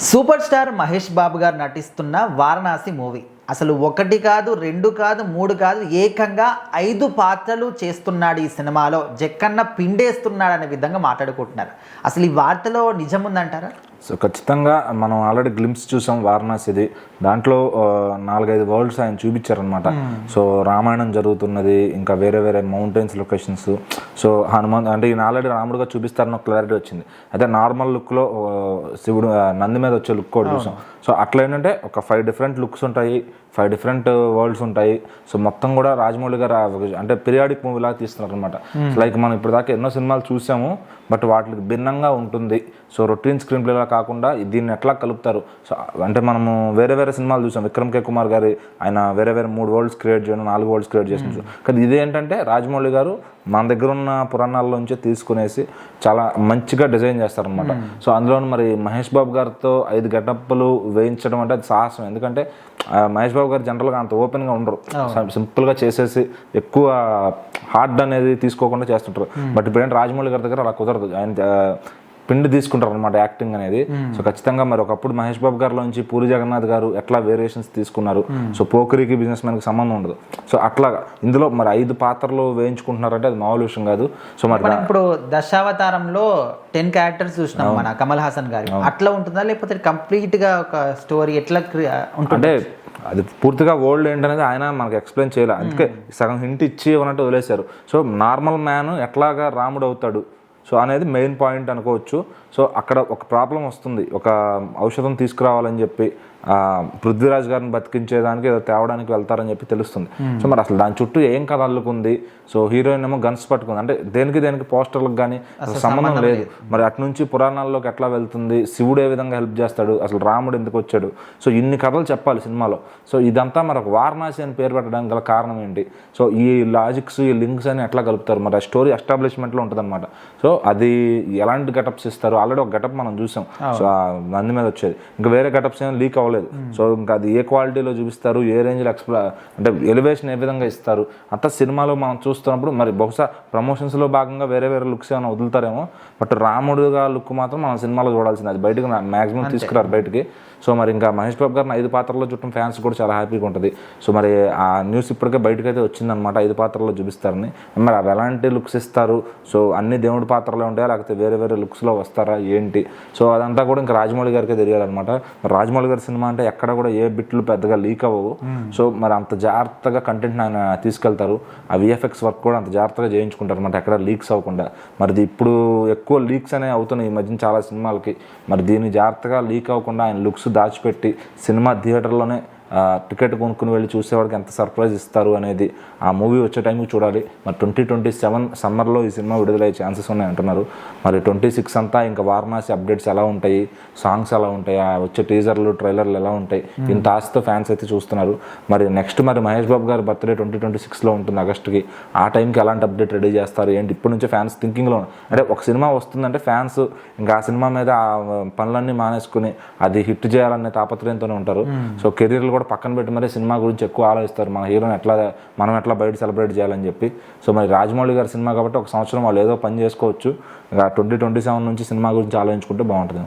Super star Mahesh Babu గారు నటిస్తున్న Varanasi movie అసలు ఒకటి కాదు, రెండు కాదు, మూడు కాదు, ఏకంగా 5 పాత్రలు చేస్తున్నాడు ఈ సినిమాలో. జక్కన్న పిండేస్తున్నాడు అనే విధంగా మాట్లాడుకుంటున్నారు. అసలు ఈ వార్తలో నిజం ఉందంటారా? సో ఖచ్చితంగా మనం ఆల్రెడీ గ్లింప్స్ చూసాం వారణాసిది. దాంట్లో 4-5 వరల్డ్స్ ఆయన చూపించారనమాట. సో రామాయణం జరుగుతున్నది, ఇంకా వేరే వేరే మౌంటైన్స్ లొకేషన్స్. సో హనుమంత్ అంటే ఈయన ఆల్రెడీ రాముడుగా చూపిస్తారని ఒక క్లారిటీ వచ్చింది. అయితే నార్మల్ లుక్లో శివుడు నంది మీద వచ్చే లుక్ కూడా చూసాం. సో అట్లా ఏంటంటే ఒక 5 డిఫరెంట్ లుక్స్ ఉంటాయి, 5 డిఫరెంట్ వరల్డ్స్ ఉంటాయి. సో మొత్తం కూడా రాజమౌళి గారు అంటే పీరియాడిక్ మూవీ లాగా తీస్తున్నారు అనమాట. లైక్ మనం ఇప్పుడు దాకా ఎన్నో సినిమాలు చూసాము, బట్ వాటికి భిన్నంగా ఉంటుంది. సో రొటీన్ స్క్రీన్ ప్లేలా కాకుండా దీన్ని ఎట్లా కలుపుతారు. సో అంటే మనము వేరే వేరే సినిమాలు చూసాం. విక్రమ్ కే కుమార్ గారి ఆయన వేరే వేరే 3 వరల్డ్స్ క్రియేట్ చేయడం, 4 వరల్డ్స్ క్రియేట్ చేసిన. కానీ ఇదేంటంటే రాజమౌళి గారు మన దగ్గర ఉన్న పురాణాల్లోంచి తీసుకునేసి చాలా మంచిగా డిజైన్ చేస్తారనమాట. సో అందులో మరి మహేష్ బాబు గారితో 5 గెటప్లు వేయించడం అంటే అది సాహసం. ఎందుకంటే మహేష్ బాబు గారు జనరల్గా అంత ఓపెన్గా ఉండరు, సింపుల్గా చేసేసి ఎక్కువ హార్డ్ అనేది తీసుకోకుండా చేస్తుంటారు. బట్ ఇప్పుడేంటి రాజమౌళి గారి దగ్గర అలా కుదరదు, ఆయన పిండి తీసుకుంటారు అనమాట యాక్టింగ్ అనేది. సో ఖచ్చితంగా మరి ఒకప్పుడు మహేష్ బాబు గారిలోంచి పూరి జగన్నాథ్ గారు ఎట్లా వేరియేషన్స్ తీసుకున్నారు. సో పోకరికి బిజినెస్ మ్యాన్కి సంబంధం ఉండదు. సో అట్లా ఇందులో మరి 5 పాత్రలు వేయించుకుంటున్నారంటే అది మామూలు విషయం కాదు. సో మరి ఇప్పుడు దశావతారంలో 10 క్యారెక్టర్స్ చూసినాం మన కమల్ హాసన్ గారి. అట్లా ఉంటుందా లేకపోతే కంప్లీట్ గా ఒక స్టోరీ ఎట్లా అంటే అది పూర్తిగా ఓల్డ్ ఏంటనేది ఆయన మనకు ఎక్స్ప్లెయిన్ చేయాలి. అందుకే సగం హింట్ ఇచ్చి ఉన్నట్టు వదిలేశారు. సో నార్మల్ మ్యాన్ ఎట్లాగా రాముడు అవుతాడు సో అనేది మెయిన్ పాయింట్ అనుకోవచ్చు. సో అక్కడ ఒక ప్రాబ్లం వస్తుంది, ఒక ఔషధం తీసుకురావాలని చెప్పి పృథ్వీరాజ్ గారిని బతికించేదానికి ఏదో తేవడానికి వెళ్తారని చెప్పి తెలుస్తుంది. సో మరి అసలు దాని చుట్టూ ఏం కథ అల్లుకుంది. సో హీరోయిన్ ఏమో గన్స్ పట్టుకుంది, అంటే దేనికి పోస్టర్లకు కానీ అసలు సంబంధం లేదు. మరి అటు నుంచి పురాణాల్లోకి ఎట్లా వెళ్తుంది, శివుడు ఏ విధంగా హెల్ప్ చేస్తాడు, అసలు రాముడు ఎందుకు వచ్చాడు. సో ఇన్ని కథలు చెప్పాలి సినిమాలో. సో ఇదంతా మరి ఒక వారణాసి అని పేరు పెట్టడానికి గల కారణం ఏంటి. సో ఈ లాజిక్స్, ఈ లింక్స్ అని ఎట్లా కలుపుతారు, మరి ఆ స్టోరీ ఎస్టాబ్లిష్మెంట్లో ఉంటుంది అనమాట. సో అది ఎలాంటి గెటప్స్ ఇస్తారు. ఆల్రెడీ ఒక గెటప్ మనం చూసాం, సో నంది మీద వచ్చేది. ఇంకా వేరే గెటప్స్ ఏమైనా లీక్ అవ్వలేదు. సో ఇంకా అది ఏ క్వాలిటీలో చూపిస్తారు, ఏ రేంజ్లో అంటే ఎలివేషన్ ఏ విధంగా ఇస్తారు అంతా సినిమాలో మనం చూస్తున్నప్పుడు మరి బహుశా ప్రమోషన్స్లో భాగంగా వేరే వేరే లుక్స్ ఏమైనా వదులుతారేమో. బట్ రాముడుగా లుక్ మాత్రం మనం సినిమాలో చూడాల్సింది. అది బయటకు మ్యాక్సిమం తీసుకురారు బయటికి. సో మరి ఇంకా మహేష్ బాబు గారిని 5 పాత్రల్లో చుట్టం ఫ్యాన్స్ కూడా చాలా హ్యాపీగా ఉంటుంది. సో మరి ఆ న్యూస్ ఇప్పటికే బయటకైతే వచ్చిందనమాట, 5 పాత్రల్లో చూపిస్తారని. మరి అవి ఎలాంటి లుక్స్ ఇస్తారు, సో అన్ని దేవుడి పాత్రలో ఉంటాయా లేకపోతే వేరే వేరే లుక్స్లో వస్తారా ఏంటి. సో అదంతా కూడా ఇంకా రాజమౌళి గారికే తెలియాలన్నమాట. రాజమౌళి గారి సినిమా అంటే ఎక్కడ కూడా ఏ బిట్లు పెద్దగా లీక్ అవ్వవు. సో మరి అంత జాగ్రత్తగా కంటెంట్ని ఆయన తీసుకెళ్తారు. ఆ విఎఫ్ఎక్స్ వర్క్ కూడా అంత జాగ్రత్తగా చేయించుకుంటారు అనమాట, ఎక్కడ లీక్స్ అవ్వకుండా. మరి ఇప్పుడు ఎక్కువ లీక్స్ అనేవి అవుతున్నాయి ఈ మధ్యన చాలా సినిమాలకి. మరి దీన్ని జాగ్రత్తగా లీక్ అవ్వకుండా ఆయన లుక్స్ దాచిపెట్టి సినిమా థియేటర్లోనే టికెట్ కొనుక్కుని వెళ్ళి చూసేవాడికి ఎంత సర్ప్రైజ్ ఇస్తారు అనేది ఆ మూవీ వచ్చే టైంకి చూడాలి. మరి 2027 సమ్మర్లో ఈ సినిమా విడుదలయ్యే ఛాన్సెస్ ఉన్నాయి అంటున్నారు. మరి 26 అంతా ఇంకా వారణాసి అప్డేట్స్ ఎలా ఉంటాయి, సాంగ్స్ ఎలా ఉంటాయి, వచ్చే టీజర్లు ట్రైలర్లు ఎలా ఉంటాయి, ఇంత ఆశతో ఫ్యాన్స్ అయితే చూస్తున్నారు. మరి నెక్స్ట్ మరి మహేష్ బాబు గారి బర్త్డే 2026లో ఉంటుంది ఆగస్టుకి. ఆ టైంకి ఎలాంటి అప్డేట్ రెడీ చేస్తారు ఏంటి ఇప్పటి నుంచే ఫ్యాన్స్ థింకింగ్లో. అంటే ఒక సినిమా వస్తుందంటే ఫ్యాన్స్ ఇంకా ఆ సినిమా మీద ఆ పనులన్నీ మానేసుకుని అది హిట్ చేయాలనే తాపత్రయంతోనే ఉంటారు. సో కెరీర్లు కూడా పక్కన పెట్టి మరి సినిమా గురించి ఎక్కువ ఆలోచిస్తారు, మన హీరోని మనం ఎట్లా బయట సెలబ్రేట్ చేయాలని చెప్పి. సో మరి రాజమౌళి గారి సినిమా కాబట్టి 1 సంవత్సరం వాళ్ళు ఏదో పని చేసుకోవచ్చు. ఇంకా 2027 నుంచి సినిమా గురించి ఆలోచించుకుంటే బాగుంటుంది.